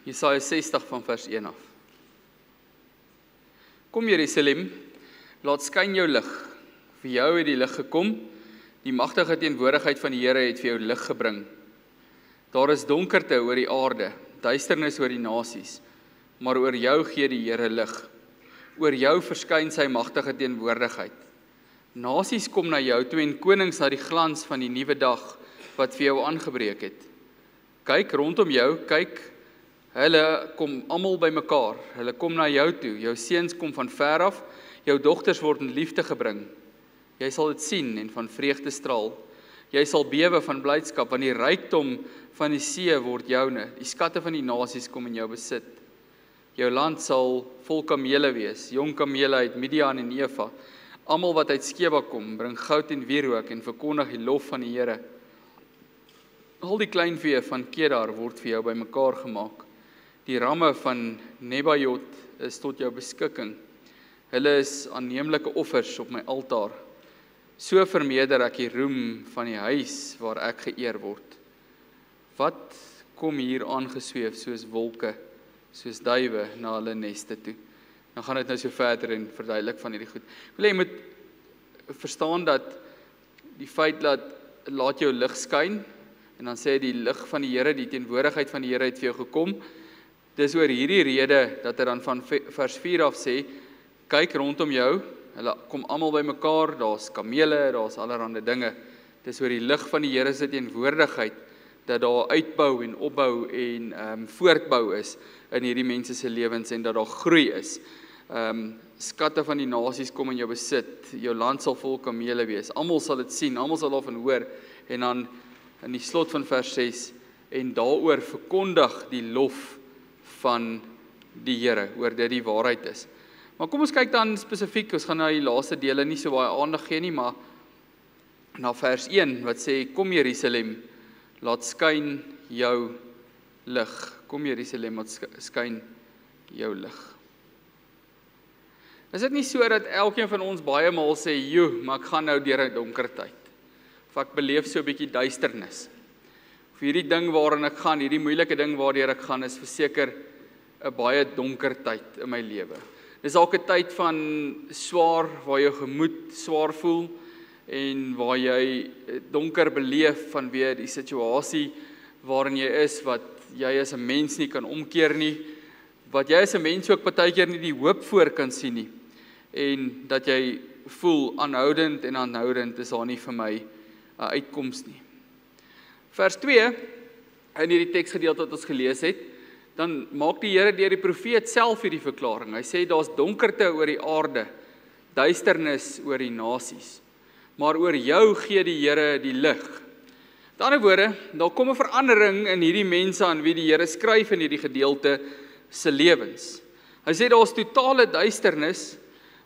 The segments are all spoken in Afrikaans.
Jesaja 60 van vers 1 af. Kom Jerusalem, laat skyn jou lig. Vir jou het die lig gekom, die magtige teenwoordigheid van die Here het vir jou lig gebring. Daar is donkerte oor die aarde, duisternis oor die nasies, maar oor jou gee die Here lig. Oor jou verskyn sy magtige teenwoordigheid. Nasies kom na jou toe en konings na die glans van die nuwe dag wat vir jou aangebreek het. Kyk rondom jou, kyk, hulle kom almal bymekaar, hulle kom na jou toe, jou seuns kom van ver af, jou dogters word in liefde gebring. Jy sal dit sien en van vreugde straal. Jy sal bewe van blydskap, want die rykdom van die see word joune, die skatte van die nasies kom in jou besit. Jou land sal vol kamele wees, jong kamele uit Midian en Eva. Almal wat uit Skeba kom, bring goud en wierook en verkondig die lof van die Here. Al die kleinvee van Kedar word vir jou bymekaar gemaak. Die ramme van Nebajot is tot jou beskikking. Hulle is aanneemlike offers op my altaar. So vermeerder ek die roem van die huis waar ek geëer word. Wat kom hier aangesweef soos wolke, soos duwe na hulle neste toe? Dan gaan dit nou so verder en verduidelik van hierdie goed. Jy moet verstaan dat die feit dat laat jou lig skyn, en dan sê die lig van die Here, die teenwoordigheid van die Here het vir jou gekom. Dis oor hierdie rede dat hy dan van vers 4 af sê, kyk rondom jou, hulle kom almal bymekaar, daar's kamele, daar's allerlei dinge. Dis oor die lig van die Here se teenwoordigheid dat daar uitbou en opbou en voortbou is in hierdie mense se lewens en dat daar groei is. Skatte van die nasies kom in jou besit, jou land sal vol kamele wees. Almal sal dit sien, almal sal daarvan hoor en dan in die slot van vers 6 en daaroor verkondig die lof van die Here, oor dit die waarheid is. Maar kom ons kyk dan spesifiek, ons gaan na die laaste dele nie so baie aandag gee nie, maar na vers 1 wat sê, kom Jerusalem, laat skyn jou lig. Kom Jerusalem, laat skyn jou lig. Is dit nie so dat elkeen van ons baie maal sê, joe, maar ek gaan nou deur 'n donker tyd. Of ek beleef so 'n bietjie duisternis. Of hierdie ding waarin ek gaan, hierdie moeilike ding waardeur ek gaan, is verseker 'n baie donker tyd in my lewe. Dis dalk 'n tyd van swaar, waar jou gemoed swaar voel, en waar jy donker beleef vanweë die situasie waarin jy is, wat jy as 'n mens nie kan omkeer nie, wat jy as 'n mens ook partykeer nie die hoop voor kan sien nie, en dat jy voel aanhoudend en aanhoudend is daar nie vir my 'n uitkoms nie. Vers 2, in hierdie teksgedeelte wat ons gelees het, dan maak die Here deur die profeet self hierdie verklaring. Hy sê daar's donkerte oor die aarde, duisternis oor die nasies, maar oor jou gee die Here die lig. Met ander woorde, daar kom 'n verandering in hierdie mense aan wie die Here skryf in hierdie gedeelte se lewens. Hy sê daar's totale duisternis,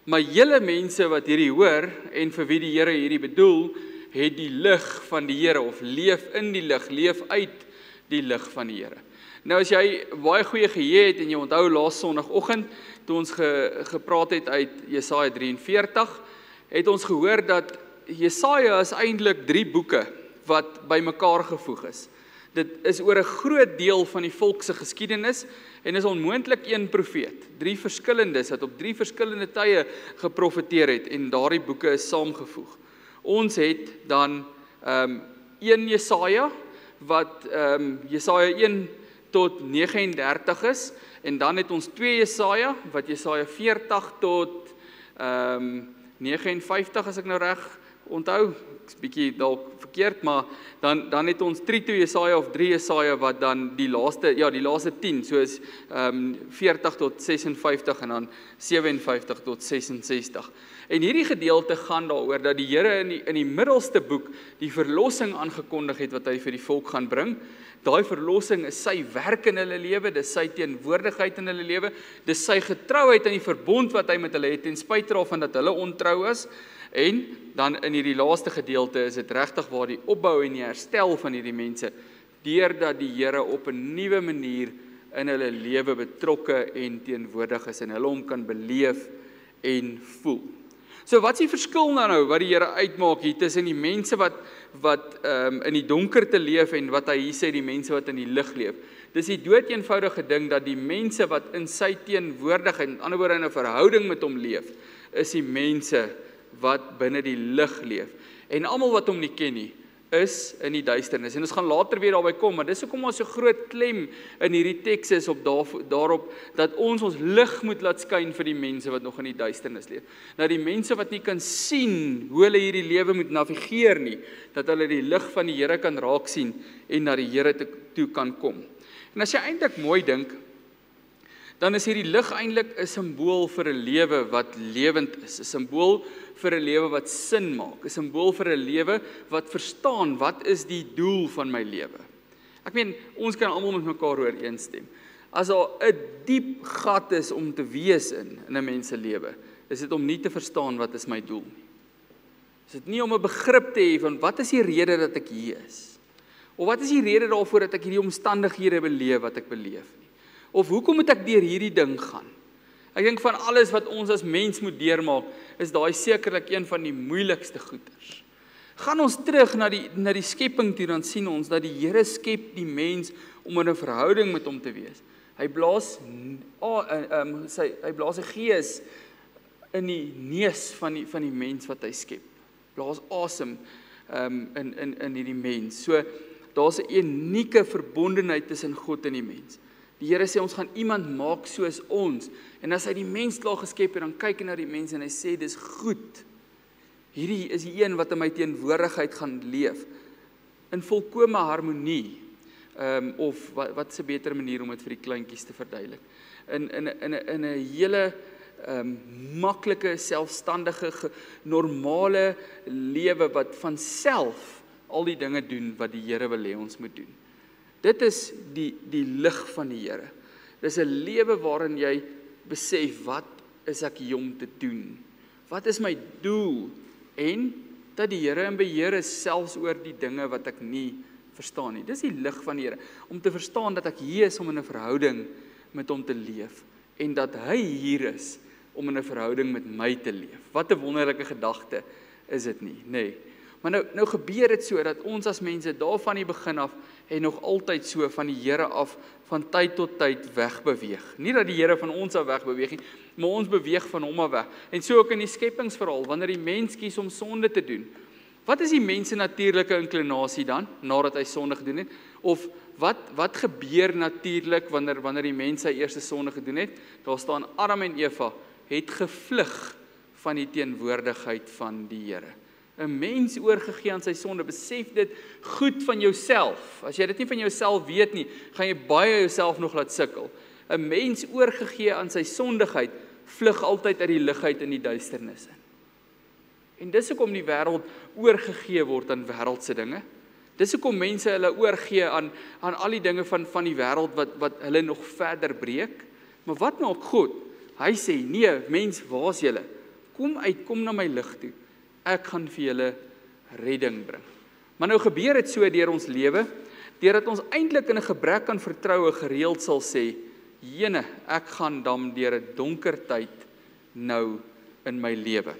maar julle mense wat hierdie hoor en vir wie die Here hierdie bedoel, het die lig van die Here of leef in die lig, leef uit die lig van die Here. Nou as jy baie goeie geheue het en jy onthou laas Sondagoggend toe ons gepraat het uit Jesaja 43, het ons gehoor dat Jesaja is eintlik 3 boeke wat bymekaar gevoeg is. Dit is oor 'n groot deel van die volk se geskiedenis en is onmoontlik een profeet, 3 verskillendes wat op 3 verskillende tye geprofeteer het en daardie boeke is saamgevoeg. Ons het dan 1 Jesaja wat Jesaja 1 tot 39 is en dan het ons 2 Jesaja wat Jesaja 40 tot 59 as ek nou reg onthou, ek's bietjie dalk verkeerd, maar dan het ons 3 Jesaja of 3 Jesaja wat dan die laaste 10, soos 40 tot 56 en dan 57 tot 66. En hierdie gedeelte gaan daaroor dat die Here in die middelste boek die verlossing aangekondig het wat hy vir die volk gaan bring. Daai verlossing is sy werk in hulle lewe, dis sy teenwoordigheid in hulle lewe, dis sy getrouheid in die verbond wat hy met hulle het, ten spyte daarvan dat hulle ontrou is. En dan in hierdie laaste gedeelte is dit regtig waar die opbou en die herstel van hierdie mense, deurdat die Here op 'n nuwe manier in hulle lewe betrokke en teenwoordig is en hulle hom kan beleef en voel. So wat is die verskil nou wat die Here uitmaak hier tussen die mense wat in die donkerte leef en wat hy hier sê die mense wat in die lig leef? Dis die doeteenvoudige ding dat die mense wat in sy teenwoordigheid, met ander woorde in 'n verhouding met hom leef, is die mense wat binne die lig leef. En almal wat hom nie ken nie, is in die duisternis. En ons gaan later weer daarby kom, maar dis hoekom ons so groot klem in hierdie teks is op daarop dat ons lig moet laat skyn vir die mense wat nog in die duisternis leef. Nou die mense wat nie kan sien hoe hulle hierdie lewe moet navigeer nie, dat hulle die lig van die Here kan raak sien en na die Here toe kan kom. En as jy eintlik mooi dink, dan is hierdie lig eintlik 'n simbool vir 'n lewe wat lewend is, 'n simbool vir 'n lewe wat sin maak, 'n simbool vir 'n lewe wat verstaan wat is die doel van my lewe. Ek meen, ons kan almal met mekaar ooreenstem. As daar 'n diep gat is om te wees in 'n mens se lewe, is dit om nie te verstaan wat is my doel nie. Is dit nie om 'n begrip te hê van wat is die rede dat ek hier is? Of wat is die rede daarvoor dat ek hierdie omstandighede beleef wat ek beleef nie? Of hoekom moet ek deur hierdie ding gaan? Ek dink van alles wat ons as mens moet deurmaak, is daai sekerlik een van die moeilikste goeters. Gaan ons terug na die skepping toe, dan sien ons dat die Here skep die mens om in 'n verhouding met hom te wees. Hy blaas 'n gees in die neus van die mens wat hy skep. Blaas asem in hierdie mens. So daar's 'n unieke verbondenheid tussen God en die mens. Die Here sê ons gaan iemand maak soos ons. En as hy die mens klaar geskep het, dan kyk hy na die mens en hy sê dis goed. Hierdie is die een wat in my teenwoordigheid gaan leef in volkome harmonie. Of wat is 'n beter manier om dit vir die kleintjies te verduidelik? In 'n hele maklike, selfstandige, normale lewe wat van self al die dinge doen wat die Here wil hê ons moet doen. Dit is die lig van die Here. Dis 'n lewe waarin jy besef, wat is ek hier om te doen? Wat is my doel? En dat die Here in beheer is selfs oor die dinge wat ek nie verstaan nie. Dis die lig van die Here, om te verstaan dat ek hier is om in 'n verhouding met hom te leef en dat hy hier is om in 'n verhouding met my te leef. Wat 'n wonderlike gedagte is dit nie, nê? Maar nou gebeur dit so dat ons as mense daar van die begin af en nog altyd so van die Here af van tyd tot tyd wegbeweeg. Nie dat die Here van ons af wegbeweeg nie, maar ons beweeg van hom af weg. En so ook in die skepingsverhaal, wanneer die mens kies om sonde te doen. Wat is die mens se natuurlike inklinasie dan, nadat hy sonde gedoen het? Of wat gebeur natuurlik wanneer die mens sy eerste sonde gedoen het? Daar staan Adam en Eva het gevlug van die teenwoordigheid van die Here. 'n Mens oorgegee aan sy sonde, besef dit goed van jouself. As jy dit nie van jouself weet nie, gaan jy baie jouself nog laat sukkel. 'n Mens oorgegee aan sy sondigheid, vlug altyd uit die lig uit in die duisternis in. En dis hoekom die wêreld oorgegee word aan wêreldse dinge. Dis hoekom mense hulle oorgee aan al die dinge van die wêreld wat hulle nog verder breek. Maar wat maak God? Hy sê, nee, mens, waar's julle? Kom uit, kom na my lig toe. Ek gaan vir julle redding bring. Maar nou gebeur dit so deur ons lewe, deurdat ons eintlik in 'n gebrek aan vertroue gereeld sal sê, jene, ek gaan dan deur 'n donker tyd nou in my lewe.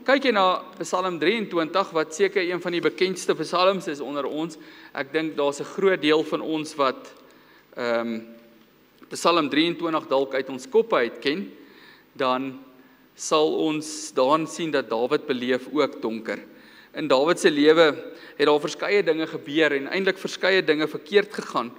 Kyk jy na Psalm 23, wat seker een van die bekendste psalms is onder ons. Ek dink daar's 'n groot deel van ons wat Psalm 23 dalk uit ons koppe uit ken, dan sal ons daarin sien dat Dawid beleef ook donker. In Dawid se lewe het daar verskeie dinge gebeur en eintlik verskeie dinge verkeerd gegaan,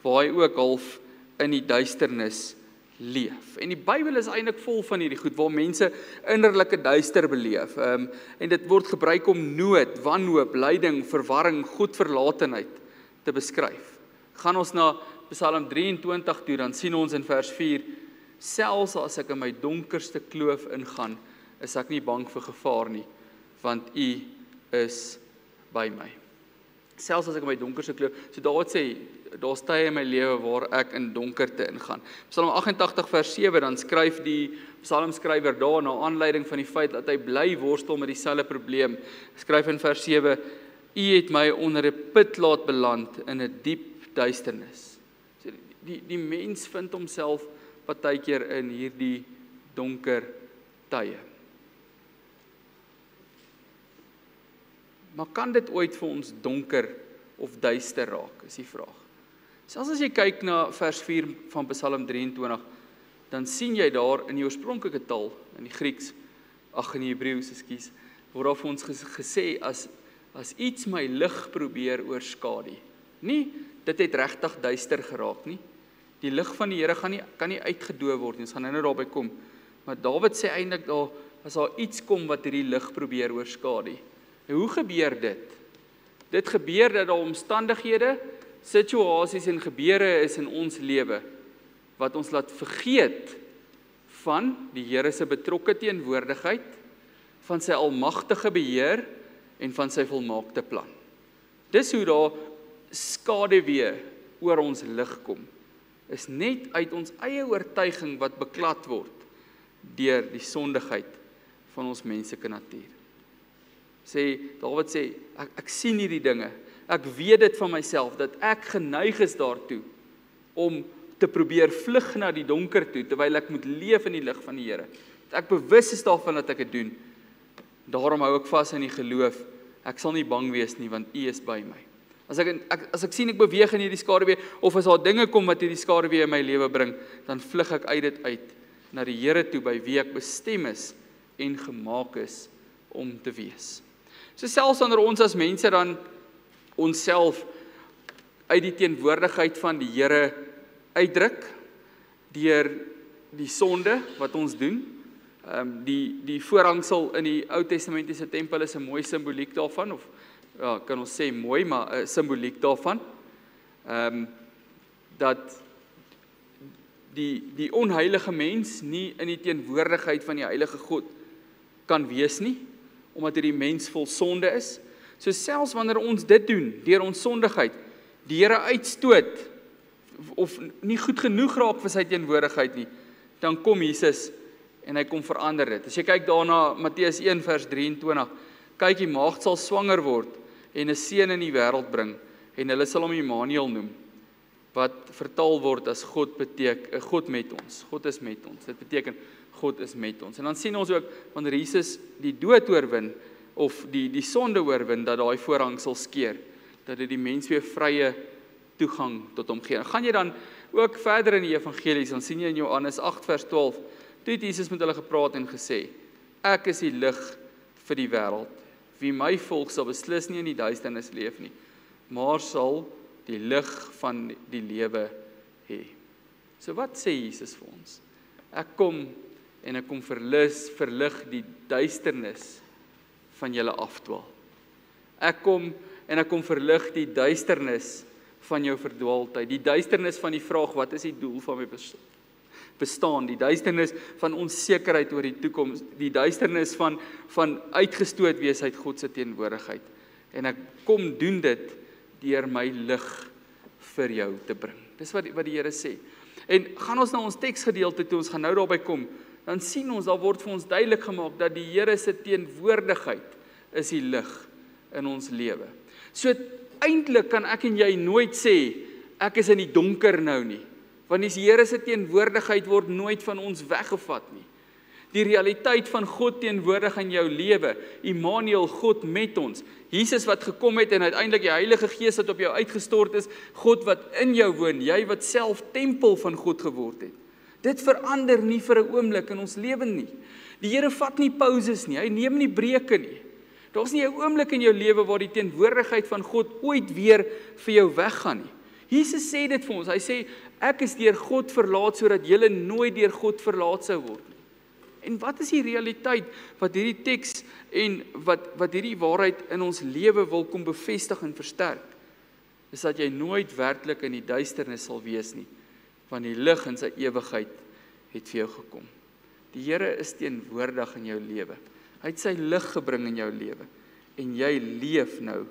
waar hy ook half in die duisternis leef. En die Bybel is eintlik vol van hierdie goed, waar mense innerlike duister beleef. En dit word gebruik om nood, wanhoop, lyding, verwarring, godverlatenheid te beskryf. Gaan ons na Psalm 23 toe, dan sien ons in vers 4, selfs as ek in my donkerste kloof ingaan, is ek nie bang vir gevaar nie, want U is by my. Selfs as ek in my donkerste kloof, so Dawid sê, daar's tye in my lewe waar ek in donkerte ingaan. Psalm 88 vers 7, dan skryf die psalmskrywer daar na aanleiding van die feit dat hy bly worstel met dieselfde probleem. Skryf in vers 7, U het my onder 'n put laat beland in 'n diep duisternis. So die mens vind homself partykeer in hierdie donker tye. Maar kan dit ooit vir ons donker of duister raak, is die vraag. Selfs as jy kyk na vers 4 van Psalm 23, dan sien jy daar in die oorspronklike taal, in die Grieks, in die Hebreëus, ekskuus, word daar vir ons gesê, as iets my lig probeer oorskadu. Nie, dit het regtig duister geraak nie. Die lig van die Here kan nie uitgedoof word nie, ons gaan nou daarby kom. Maar Dawid sê eintlik daar, as daar iets kom wat hierdie lig probeer oorskadu. En hoe gebeur dit? Dit gebeur dat daar omstandighede, situasies en gebeure is in ons lewe, wat ons laat vergeet van die Here se betrokke teenwoordigheid, van sy almagtige beheer en van sy volmaakte plan. Dis hoe daar skaduwee oor ons lig kom, is net uit ons eie oortuiging wat beklad word deur die sondigheid van ons menslike natuur. Dawid sê, ek sien hierdie dinge, ek weet dit van myself, dat ek geneig is daartoe, om te probeer vlug na die donker toe, terwyl ek moet leef in die lig van die Here. Ek bewus is daarvan dat ek dit doen, daarom hou ek vas in die geloof, ek sal nie bang wees nie, want U is by my. As ek sien ek beweeg in hierdie skaduwee, of as daar dinge kom wat hierdie skaduwee in my lewe bring, dan vlug ek uit dit uit, na die Here toe, by wie ek bestem is, en gemaak is, om te wees. So selfs wanneer ons as mense dan, onsself, uit die teenwoordigheid van die Here uitdruk, deur die sonde wat ons doen, die voorhangsel in die Ou Testamentiese tempel is 'n mooi simboliek daarvan, of ja, kan ons sê mooi, maar 'n simboliek daarvan, dat die onheilige mens nie in die teenwoordigheid van die heilige God kan wees nie, omdat hierdie mens vol sonde is. So selfs wanneer ons dit doen, deur ons sondigheid, die Here uitstoot, of nie goed genoeg raak vir sy teenwoordigheid nie, dan kom Jesus en hy kom verander dit. As jy kyk daarna Matteus 1 vers 23, kyk, die maagd sal swanger word en 'n seun in die wêreld bring, en hulle sal hom Immanuel noem, wat vertaal word as God met ons. God is met ons. Dit beteken God is met ons. En dan sien ons ook wanneer Jesus die dood oorwin of die sonde oorwin, dat daai voorhangsel skeur, dat dit die mens weer vrye toegang tot hom gee. Gaan jy dan ook verder in die evangelies, dan sien jy in Johannes 8 vers 12, toe het Jesus met hulle gepraat en gesê, ek is die lig vir die wêreld. Wie my volg sal beslis nie in die duisternis leef nie, maar sal die lig van die lewe hê. So wat sê Jesus vir ons? Ek kom en ek kom verlig die duisternis van julle afdwaal. Ek kom en ek kom verlig die duisternis van jou verdwaaldheid, die duisternis van die vraag, wat is die doel van my bestaan, die duisternis van onsekerheid oor die toekoms, die duisternis van uitgestoot wees uit God se teenwoordigheid. En ek kom doen dit deur my lig vir jou te bring. Dis wat die Here sê. En gaan ons na ons teksgedeelte toe, ons gaan nou daarby kom, dan sien ons, daar word vir ons duidelik gemaak, dat die Here se teenwoordigheid is die lig in ons lewe. So eintlik kan ek en jy nooit sê, ek is in die donker nou nie, want die Here se teenwoordigheid word nooit van ons weggevat nie. Die realiteit van God teenwoordig in jou lewe, Immanuel, God met ons, Jesus wat gekom het en uiteindelik die Heilige Gees wat op jou uitgestort is, God wat in jou woon, jy wat self tempel van God geword het. Dit verander nie vir 'n oomblik in ons lewe nie. Die Here vat nie pauses nie, hy neem nie breuke nie. Daar's nie 'n oomblik in jou lewe waar die teenwoordigheid van God ooit weer vir jou weggaan nie. Jesus sê dit vir ons, hy sê, ek is deur God verlaat, sodat julle nooit deur God verlaat sou word nie. En wat is die realiteit wat hierdie teks en wat hierdie waarheid in ons lewe wil kom bevestig en versterk? Is dat jy nooit werklik in die duisternis sal wees nie, want die lig in sy ewigheid het vir jou gekom. Die Here is teenwoordig in jou lewe. Hy het sy lig gebring in jou lewe en jy leef nou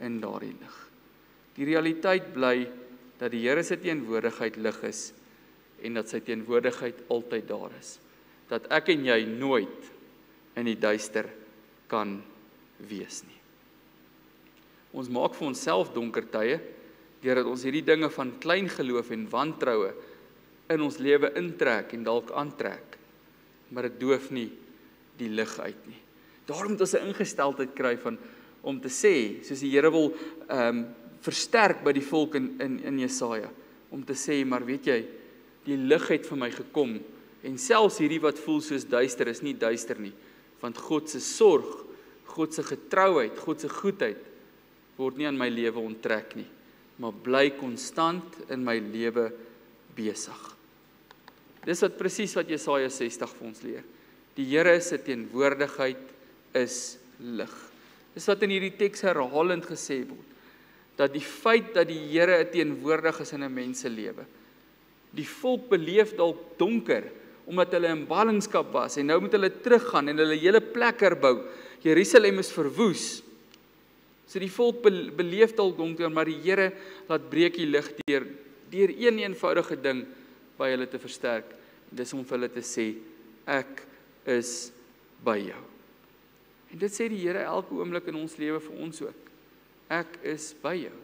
in daardie lig. Die realiteit bly dat die Here se teenwoordigheid lig is en dat sy teenwoordigheid altyd daar is. Dat ek en jy nooit in die duister kan wees nie. Ons maak vir onsself donker tye, deurdat ons hierdie dinge van klein geloof en wantroue in ons lewe intrek en dalk aantrek, maar dit doof nie die lig uit nie. Daarom moet ons 'n ingesteldheid kry om te sê, soos die Here versterk by die volk in Jesaja, om te sê, maar weet jy, die lig het vir my gekom, en selfs hierdie wat voel soos duister, is nie duister nie, want God se sorg, God se getrouheid, God se goedheid, word nie aan my lewe onttrek nie, maar bly konstant in my lewe besig. Dis presies wat Jesaja 60 vir ons leer. Die Here se teenwoordigheid is lig. Dis wat in hierdie teks herhalend gesê word, dat die feit dat die Here teenwoordig is in 'n mens se lewe. Die volk beleef dalk donker, omdat hulle in ballingskap was, en nou moet hulle teruggaan, en hulle hele plek herbou. Jerusalem is verwoes. So die volk beleef dalk donker, maar die Here laat breek die lig deur een eenvoudige ding by hulle te versterk. Dis om vir hulle te sê, ek is by jou. En dit sê die Here elke oomblik in ons lewe vir ons ook. Ek is by jou.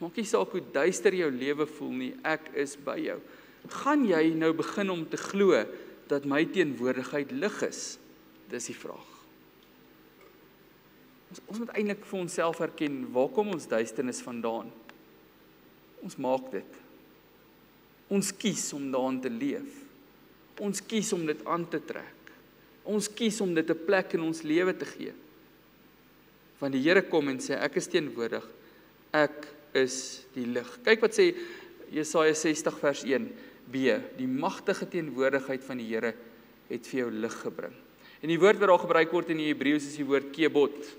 Maak nie saak hoe duister jou lewe voel nie, ek is by jou. Gaan jy nou begin om te glo dat my teenwoordigheid lig is? Dis die vraag. Ons moet eintlik vir onsself herken, waar kom ons duisternis vandaan? Ons maak dit. Ons kies om daarin te leef. Ons kies om dit aan te trek. Ons kies om dit 'n plek in ons lewe te gee. Want die Here kom en sê, ek is teenwoordig, ek is die lig. Kyk wat sê Jesaja 60 vers 1b, die magtige teenwoordigheid van die Here het vir jou lig gebring. En die woord wat daar gebruik word in die Hebreëus is die woord kebod.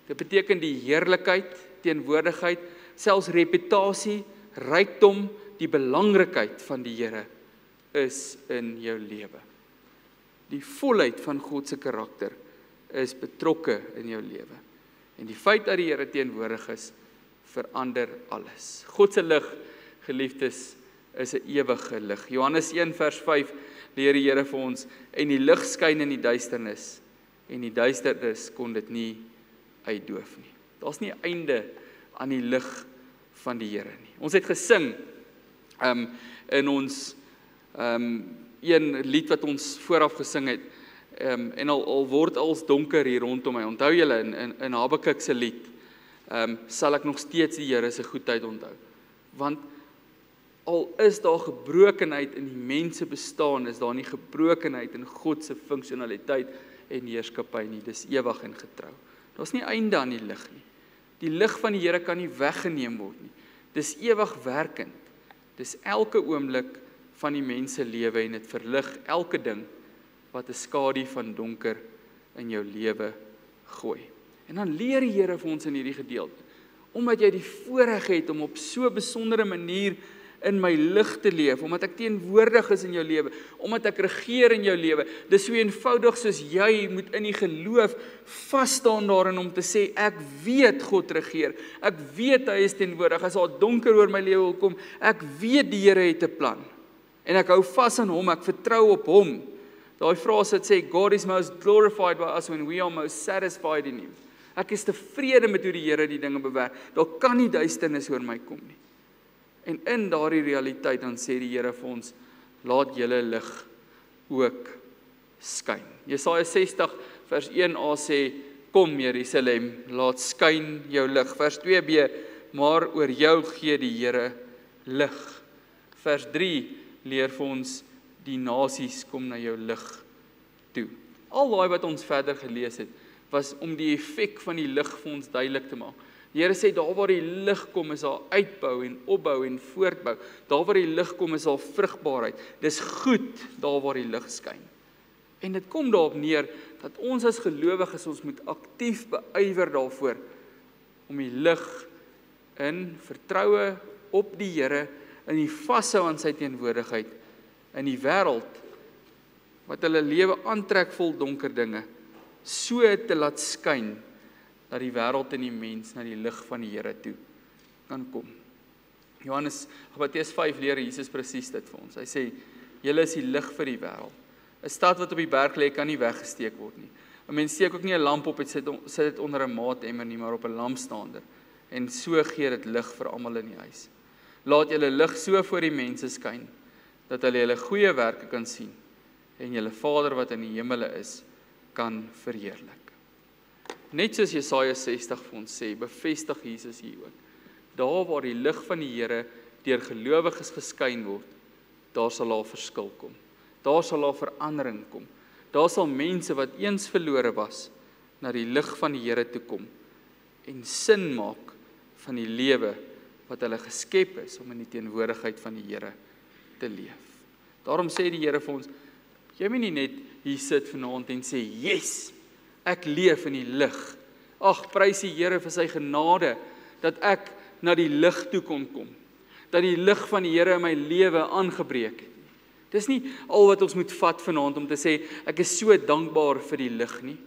Dit beteken die heerlikheid, teenwoordigheid, selfs reputasie, rykdom, die belangrikheid van die Here is in jou lewe. Die volheid van God se karakter is betrokke in jou lewe. En die feit dat die Here teenwoordig is, verander alles. God se lig, geliefdes, is 'n ewige lig. Johannes 1 vers 5 leer die Here vir ons, en die lig skyn in die duisternis, en die duisternis kon dit nie uitdoof nie. Daar's nie 'n einde aan die lig van die Here nie. Ons het gesing in ons een lied wat ons vooraf gesing het, en al word als donker hier rondom my. Onthou julle in Habakuk se lied, sal ek nog steeds die Here se goedheid onthou. Want al is daar gebrokenheid in die mense bestaan, is daar nie gebrokenheid in God se funksionaliteit en heerskappy nie. Dis ewig en getrou. Daar's nie einde aan die lig nie. Die lig van die Here kan nie weggeneem word nie. Dis ewig werkend. Dis elke oomblik van die mense lewe, en dit verlig elke ding wat 'n skadu van donker in jou lewe gooi. En dan leer die Here vir ons in hierdie gedeelte, omdat jy die voorreg het om op so 'n besondere manier in my lig te leef, omdat ek teenwoordig is in jou lewe, omdat ek regeer in jou lewe. Dis so eenvoudig soos jy moet in die geloof vas staan daarin om te sê, ek weet God regeer, ek weet hy is teenwoordig, as daar donker oor my lewe wil kom, ek weet die Here het 'n plan, en ek hou vas aan hom, ek vertrou op hom. Daai frase wat sê, God is most glorified by us when we are most satisfied in him. Ek is tevrede met hoe die Here die dinge bewerk, daar kan nie duisternis oor my kom nie. En in daardie realiteit dan sê die Here vir ons, laat julle lig ook skyn. Jesaja 60 vers 1a sê, kom Jerusalem, laat skyn jou lig. Vers 2b, maar oor jou gee die Here lig. Vers 3 leer vir ons, die nasies kom na jou lig toe. Al daai wat ons verder gelees het, was om die effek van die lig vir ons duidelik te maak. Die Here sê, daar waar die lig kom, is daar uitbou en opbou en voortbou. Daar waar die lig kom, is daar vrugbaarheid. Dis goed, daar waar die lig skyn. En dit kom daarop neer, dat ons as gelowiges, ons moet aktief beywer daarvoor, om die lig in vertroue op die Here, in die vashou aan sy teenwoordigheid, in die wêreld, wat hulle lewe aantrek vol donker dinge, so te laat skyn, dat die wêreld en die mens na die lig van die Here toe kan kom. Matteus 5 leer Jesus presies dit vir ons. Hy sê, julle is die lig vir die wêreld. 'n Stad wat op die berg lê, kan nie weggesteek word nie. 'n Mens steek ook nie 'n lamp op en sit dit onder 'n maatemmer nie, maar op 'n lampstaander. En so gee dit lig vir almal in die huis. Laat julle lig so voor die mense skyn, dat hulle julle goeie werke kan sien, en julle Vader wat in die hemele is, kan verheerlik. Net soos Jesaja 60 vir ons sê, bevestig Jesus hier ook. Daar waar die lig van die Here deur gelowiges geskyn word, daar sal daar verskil kom. Daar sal daar verandering kom. Daar sal mense wat eens verlore was, na die lig van die Here toe kom en sin maak van die lewe wat hulle geskep is om in die teenwoordigheid van die Here te leef. Daarom sê die Here vir ons, jy moet nie net hier sit vanaand en sê, yes, ek leef in die lig. Ag, prys die Here vir sy genade, dat ek na die lig toe kon kom. Dat die lig van die Here in my lewe aangebreek het. Dis nie al wat ons moet vat vanaand om te sê, ek is so dankbaar vir die lig nie.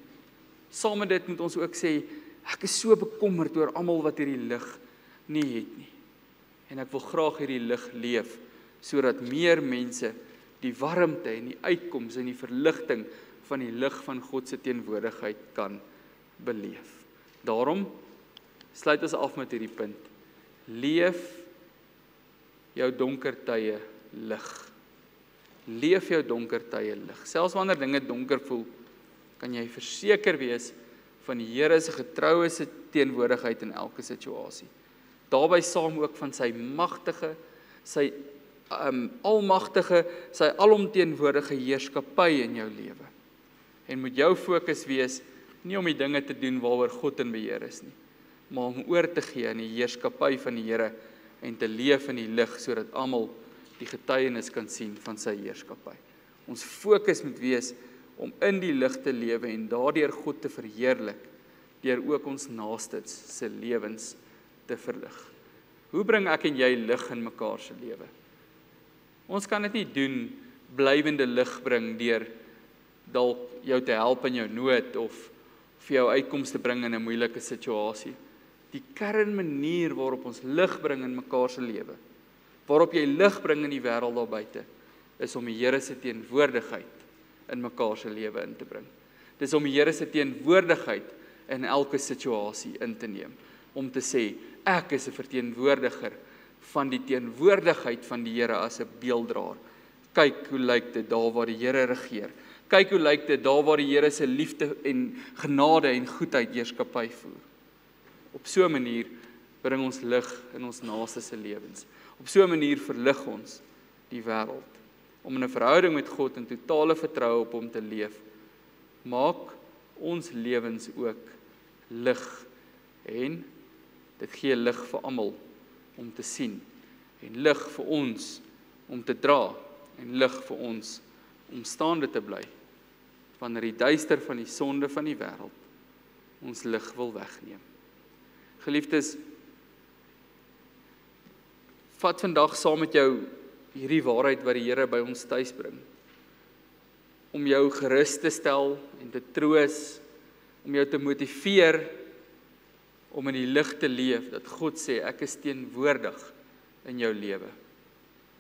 Saam met dit moet ons ook sê, ek is so bekommerd oor almal wat hierdie lig nie het nie. En ek wil graag hierdie lig leef, sodat meer mense die warmte en die uitkoms en die verligting van die lig van God se teenwoordigheid kan beleef. Daarom sluit ons af met hierdie punt. Leef jou donker tye lig. Leef jou donker tye lig. Selfs wanneer dinge donker voel, kan jy verseker wees van die Here se getroue se teenwoordigheid in elke situasie. Daarby saam ook van sy magtige, sy almagtige, sy alomteenwoordige heerskappy in jou lewe. En moet jou fokus wees, nie om die dinge te doen waaroor God in beheer is nie, maar om oor te gee aan die heerskappy van die Here en te leef in die lig, sodat almal die getuienis kan sien van sy heerskappy. Ons fokus moet wees om in die lig te lewe en daardeur God te verheerlik, deur ook ons naastes se lewens te verlig. Hoe bring ek en jy lig in mekaar se lewe? Ons kan dit nie doen, blywende lig bring deur dalk jou te help in jou nood of vir jou uitkoms te bring in 'n moeilike situasie. Die kernmanier waarop ons lig bring in mekaar se lewe, waarop jy lig bring in die wêreld daar buite, is om die Here se teenwoordigheid in mekaar se lewe in te bring. Dis om die Here se teenwoordigheid in elke situasie in te neem, om te sê, ek is 'n verteenwoordiger van die teenwoordigheid van die Here as 'n beelddraer. Kyk hoe lyk dit daar waar die Here regeer. Kyk hoe lyk dit daar waar die Here se liefde en genade en goedheid heerskappy voer. Op so 'n manier bring ons lig in ons naaste se lewens. Op so 'n manier verlig ons die wêreld. Om in 'n verhouding met God in totale vertroue op hom te leef, maak ons lewens ook lig. En dit gee lig vir almal om te sien. En lig vir ons om te dra. En lig vir ons om staande te bly, wanneer die duister van die sonde van die wêreld ons lig wil wegneem. Geliefdes, vat vandag saam met jou hierdie waarheid wat die Here by ons tuis bring, om jou gerus te stel en te troos, om jou te motiveer om in die lig te leef, dat God sê, ek is teenwoordig in jou lewe.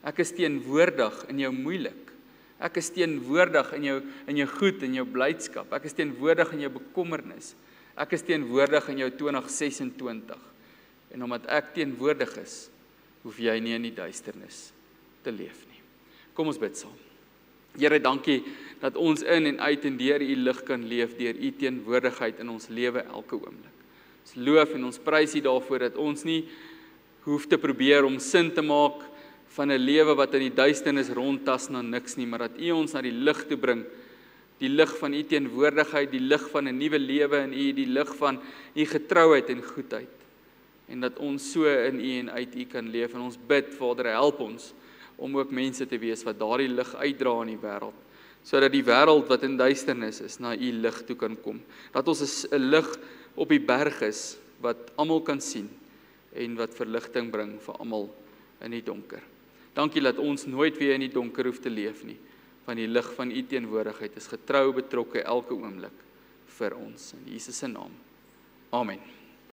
Ek is teenwoordig in jou moeilik. Ek is teenwoordig in jou goed, in jou blydskap. Ek is teenwoordig in jou bekommernis. Ek is teenwoordig in jou 2026. En omdat ek teenwoordig is, hoef jy nie in die duisternis te leef nie. Kom ons bid saam. Here, dankie dat ons in en uit en deur u lig kan leef, deur u teenwoordigheid in ons lewe elke oomblik. Ons loof en ons prys u daarvoor dat ons nie hoef te probeer om sin te maak van 'n lewe wat in die duisternis rondtas na niks nie, maar dat u ons na die lig toe bring, die lig van u teenwoordigheid, die lig van 'n nuwe lewe in u, die lig van u getrouheid en goedheid, en dat ons so in u en uit u kan leef, en ons bid, Vader, help ons, om ook mense te wees wat daardie lig uitdra in die wêreld, sodat die wêreld wat in duisternis is, na u lig toe kan kom, dat ons 'n lig op die berg is, wat almal kan sien, en wat verligting bring vir almal in die donker. Dankie dat ons nooit weer in die donker hoef te leef nie, want die lig van u teenwoordigheid is getrou betrokke elke oomblik vir ons, in Jesus se naam. Amen.